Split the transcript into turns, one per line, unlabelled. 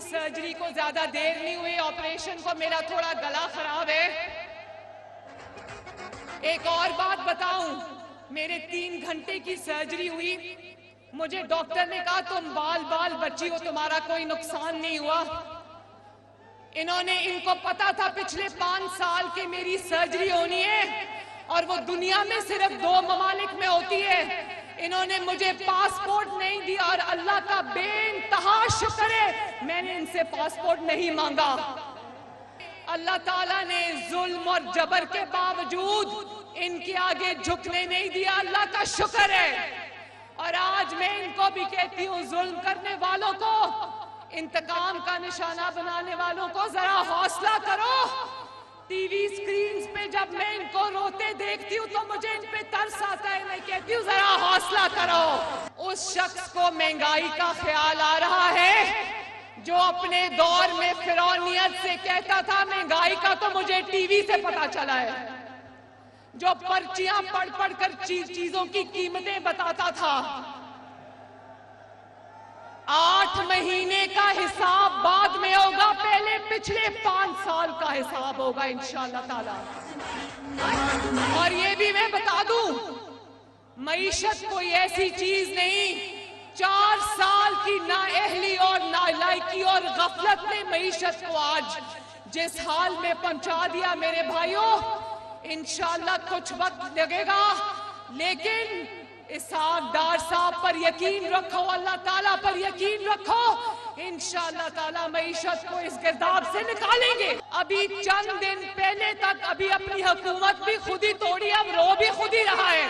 Surgery کو زیادہ دیر نہیں ہوئی، آپریشن کو میرا تھوڑا گلا خراب ہے۔ ایک اور بات بتاؤں، میرے 3 گھنٹے کی سرجری ہوئی، مجھے ڈاکٹر نے کہا تم بال بچی ہو، تمہارا کوئی نقصان نہیں ہوا۔ ان کو پتا تھا پچھلے 5 سال کے میری سرجری ہونی ہے اور وہ دنیا میں صرف 2 ممالک میں ہوتی ہے۔ انہوں نے مجھے پاسپورٹ نہیں دیا اور اللہ کا بے انتہا شکر ہے میں نے ان سے پاسپورٹ نہیں مانگا۔ اللہ تعالیٰ نے ظلم اور جبر کے باوجود ان کے آگے جھکنے نہیں دیا، اللہ کا شکر ہے۔ اور آج میں ان کو بھی کہتی ہوں، ظلم کرنے والوں کو، انتقام کا نشانہ بنانے والوں کو ذرا حوصلہ کرو۔ ٹی وی سکرینز پہ جب میں ان کو روتے دیکھتی ہوں تو مجھے ان پہ ترس آتا ہے، میں کہتی ہوں ذرا حوصلہ کرو۔ اس شخص کو مہنگائی کا خیال آ رہا ہے جو اپنے دور میں فرعونیت سے کہتا تھا مہنگائی کا تو مجھے ٹی وی سے پتا چلا ہے، جو پرچیاں پڑھ کر چیزوں کی قیمتیں بتاتا تھا۔ 8 مہینے کا حساب بعد میں ہوگا، پہلے پچھلے 5 سال کا حساب ہوگا انشاءاللہ تعالی۔ اور یہ بھی میں بتا دوں، معیشت کوئی ایسی چیز نہیں، 4 سال کی نااہلی اور نالائکی اور غفلت نے معیشت کو آج جس حال میں پہنچا دیا میرے بھائیوں، انشاءاللہ کچھ وقت لگے گا، لیکن اسحاق ڈار صاحب پر یقین رکھو، اللہ تعالیٰ پر یقین رکھو، انشاءاللہ تعالیٰ معیشت کو اس گرداب سے نکالیں گے۔ ابھی چند دن پہلے تک ابھی اپنی حکومت بھی خود ہی توڑی، اب رو بھی خود ہی رہا ہے۔